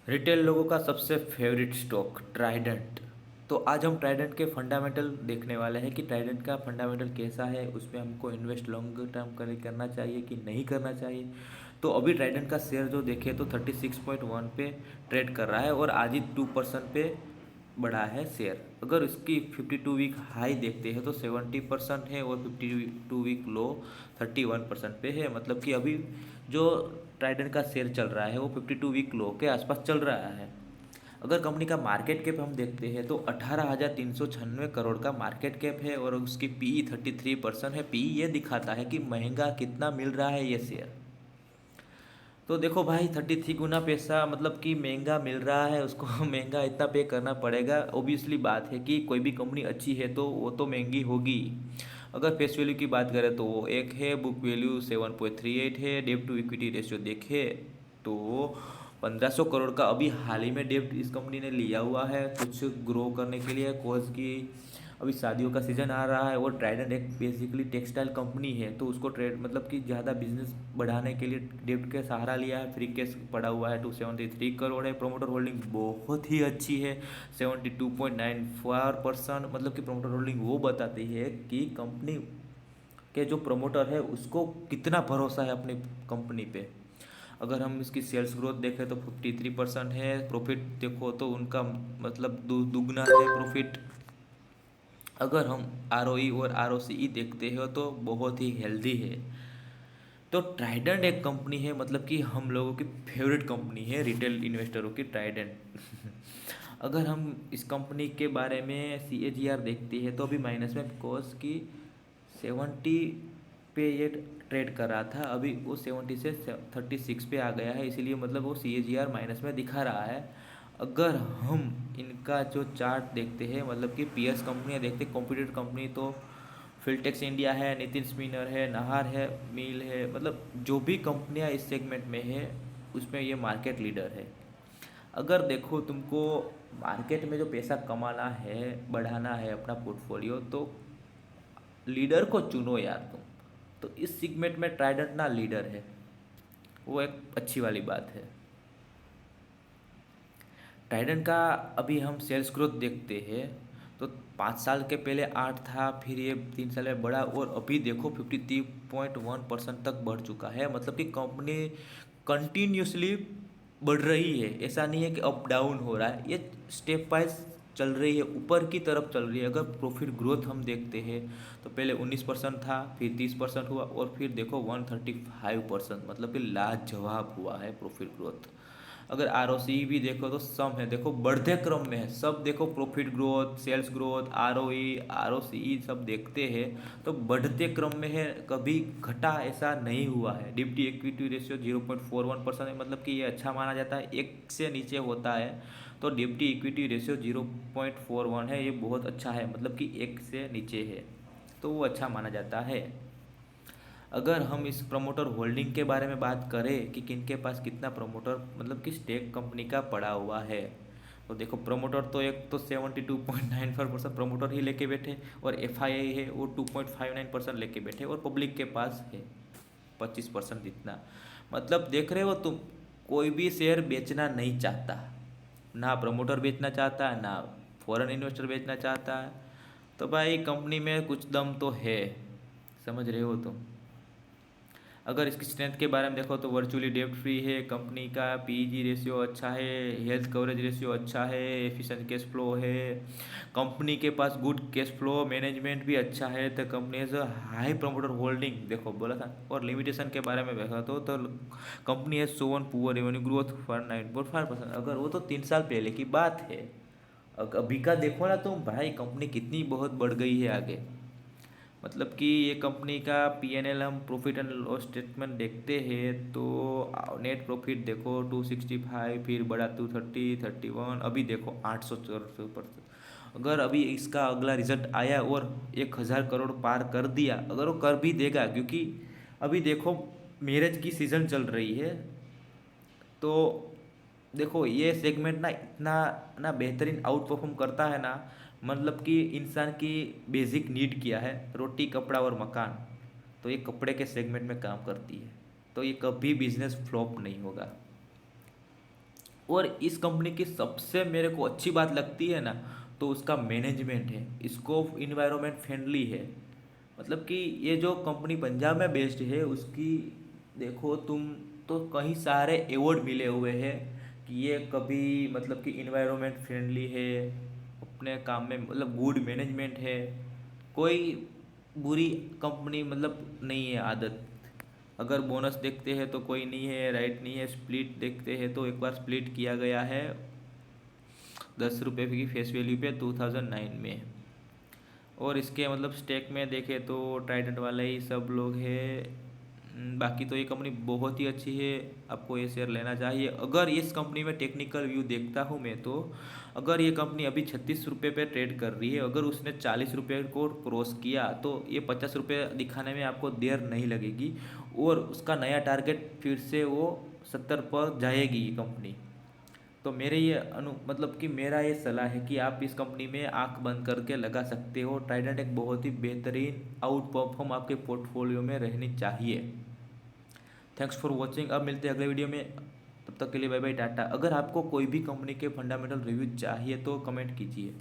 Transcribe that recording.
Retail लोगों का सबसे फेवरेट स्टॉक ट्राइडेंट। तो आज हम ट्राइडेंट के फंडामेंटल देखने वाले हैं कि ट्राइडेंट का फंडामेंटल कैसा है, उसमें हमको इन्वेस्ट लॉन्ग टर्म करना चाहिए कि नहीं करना चाहिए। तो अभी ट्राइडेंट का शेयर जो देखे तो 36.1 पे ट्रेड कर रहा है और आज ही 2% पे बढ़ा है शेयर। अगर इसकी 52 वीक हाई देखते हैं तो 70% है और 52 वीक लो 31% पे है। मतलब कि अभी जो ट्राइडेंट का शेयर चल रहा है वो 52 वीक लो के आसपास चल रहा है। अगर कंपनी का मार्केट कैप हम देखते हैं तो 18,396 करोड़ का मार्केट कैप है और उसकी पी 33% है। पी ये दिखाता है कि महंगा कितना मिल रहा है ये शेयर। तो देखो भाई 33 गुना पैसा, मतलब कि महंगा मिल रहा है उसको महंगा इतना पे करना पड़ेगा। ओबियसली बात है कि कोई भी कंपनी अच्छी है तो वो तो महंगी होगी। अगर फेस वैल्यू की बात करें तो वो एक है, बुक वैल्यू 7.38 है, डेब्ट टू इक्विटी रेशियो देखे तो 1,500 करोड़ का अभी हाल ही में डेब्ट इस कंपनी ने लिया हुआ है कुछ ग्रो करने के लिए। कॉज की अभी शादियों का सीज़न आ रहा है और ट्राइडेंट एक बेसिकली टेक्सटाइल कंपनी है तो उसको ट्रेड मतलब कि ज़्यादा बिजनेस बढ़ाने के लिए डेब्ट का सहारा लिया है। फ्री कैश पड़ा हुआ है 273 करोड़ है। प्रोमोटर होल्डिंग बहुत ही अच्छी है 72.94%। मतलब कि प्रोमोटर होल्डिंग वो बताती है कि कंपनी के जो प्रमोटर है उसको कितना भरोसा है अपनी कंपनी पे। अगर हम इसकी सेल्स ग्रोथ देखें तो 53% है। प्रॉफिट देखो तो उनका मतलब दुगना है प्रॉफिट। अगर हम आर और आर देखते हो तो बहुत ही हेल्दी है। तो ट्राइडेंट एक कंपनी है, मतलब कि हम लोगों की फेवरेट कंपनी है रिटेल इन्वेस्टरों की ट्राइडेंट। अगर हम इस कंपनी के बारे में CAGR देखते हैं तो अभी माइनस में, बिकॉज की 70 पे ये ट्रेड कर रहा था, अभी वो 70 से 36 पे आ गया है, इसीलिए मतलब वो CAGR माइनस में दिखा रहा है। अगर हम इनका जो चार्ट देखते हैं, मतलब कि पीएस कंपनियाँ देखते कॉम्पिटिटिव कंपनी, तो फिल्टेक्स इंडिया है, नितिन स्पिनर है, नाहर है, मिल है, मतलब जो भी कंपनियां इस सेगमेंट में है उसमें ये मार्केट लीडर है। अगर देखो तुमको मार्केट में जो पैसा कमाना है, बढ़ाना है अपना पोर्टफोलियो, तो लीडर को चुनो यार तुम। तो इस सेगमेंट में ट्राइडेंट ना लीडर है, वो एक अच्छी वाली बात है। ट्राइडेंट का अभी हम सेल्स ग्रोथ देखते हैं तो 5 साल के पहले 8 था, फिर ये 3 साल में बढ़ा और अभी देखो 53.1% तक बढ़ चुका है। मतलब कि कंपनी कंटिन्यूसली बढ़ रही है, ऐसा नहीं है कि अप डाउन हो रहा है, ये स्टेप वाइज चल रही है, ऊपर की तरफ चल रही है। अगर प्रॉफिट ग्रोथ हम देखते हैं तो पहले 19% था, फिर 30% हुआ और फिर देखो 135%, मतलब कि लाजवाब हुआ है प्रॉफिट ग्रोथ। अगर आर भी देखो तो सम है, देखो बढ़ते क्रम में है सब। देखो profit growth, sales growth, R O C सब देखते हैं तो बढ़ते क्रम में है, कभी घटा ऐसा नहीं हुआ है। डिप्टी इक्विटी रेशियो 0.41% है, मतलब कि ये अच्छा माना जाता है। एक से नीचे होता है तो डिप्टी इक्विटी रेशियो 0.41 है, ये बहुत अच्छा है, मतलब कि एक से नीचे है तो वो अच्छा माना जाता है। अगर हम इस प्रमोटर होल्डिंग के बारे में बात करें कि किन के पास कितना प्रमोटर, मतलब कि स्टेक कंपनी का पड़ा हुआ है, तो देखो प्रमोटर तो एक तो 72.94% प्रमोटर ही लेके बैठे और FII है वो 2.59% लेके बैठे और पब्लिक के पास है 25% इतना। मतलब देख रहे हो तुम, कोई भी शेयर बेचना नहीं चाहता, ना प्रमोटर बेचना चाहता है, ना फॉरेन इन्वेस्टर बेचना चाहता है। तो भाई कंपनी में कुछ दम तो है, समझ रहे हो तुम। अगर इसकी स्ट्रेंथ के बारे में देखो तो वर्चुअली डेब्ट फ्री है कंपनी का, PEG रेशियो अच्छा है, हेल्थ कवरेज रेशियो अच्छा है, एफिशिएंट कैश फ्लो है, कंपनी के पास गुड कैश फ्लो मैनेजमेंट भी अच्छा है। तो company has high promoter holding, देखो बोला था। और लिमिटेशन के बारे में देखा तो कंपनी है सोवन पुअर रेवेन्यू ग्रोथ फॉर 9.5%। अगर वो तो 3 साल पहले की बात है, अभी का देखो ना तुम भाई, कंपनी कितनी बहुत बढ़ गई है आगे। मतलब कि ये कंपनी का P&L, हम प्रॉफिट एंड लॉस स्टेटमेंट देखते हैं तो नेट प्रॉफिट देखो 265, फिर बढ़ा 230, 31, अभी देखो 800%। अगर अभी इसका अगला रिजल्ट आया और 1,000 करोड़ पार कर दिया, अगर वो कर भी देगा, क्योंकि अभी देखो मैरिज की सीज़न चल रही है, तो देखो ये सेगमेंट ना इतना ना बेहतरीन आउट परफॉर्म करता है ना। मतलब कि इंसान की बेसिक नीड क्या है, रोटी कपड़ा और मकान, तो ये कपड़े के सेगमेंट में काम करती है, तो ये कभी बिजनेस फ्लॉप नहीं होगा। और इस कंपनी की सबसे मेरे को अच्छी बात लगती है ना, तो उसका मैनेजमेंट है, इसको इन्वायरमेंट फ्रेंडली है। मतलब कि ये जो कंपनी पंजाब में बेस्ड है उसकी, देखो तुम, तो कई सारे अवार्ड मिले हुए हैं कि ये कभी मतलब कि इन्वायरमेंट फ्रेंडली है, अपने काम में मतलब गुड मैनेजमेंट है, कोई बुरी कंपनी मतलब नहीं है आदत। अगर बोनस देखते हैं तो कोई नहीं है, राइट नहीं है, स्प्लिट देखते हैं तो एक बार स्प्लिट किया गया है 10 रुपये की फेस वैल्यू पे 2009 में। और इसके मतलब स्टेक में देखें तो ट्राइडेंट वाले ही सब लोग हैं। बाकी तो ये कंपनी बहुत ही अच्छी है, आपको ये शेयर लेना चाहिए। अगर इस कंपनी में टेक्निकल व्यू देखता हूँ मैं तो, अगर ये कंपनी अभी 36 रुपये पे ट्रेड कर रही है, अगर उसने 40 रुपये को क्रॉस किया तो ये 50 रुपये दिखाने में आपको देर नहीं लगेगी, और उसका नया टारगेट फिर से वो 70 पर जाएगी ये कंपनी। तो मेरे ये मतलब कि मेरा ये सलाह है कि आप इस कंपनी में आंख बंद करके लगा सकते हो। ट्राइडेंट एक बहुत ही बेहतरीन आउट परफॉर्म आपके पोर्टफोलियो में रहनी चाहिए। थैंक्स फॉर वॉचिंग, अब मिलते हैं अगले वीडियो में, तब तक के लिए बाय बाय टाटा। अगर आपको कोई भी कंपनी के फंडामेंटल रिव्यू चाहिए तो कमेंट कीजिए।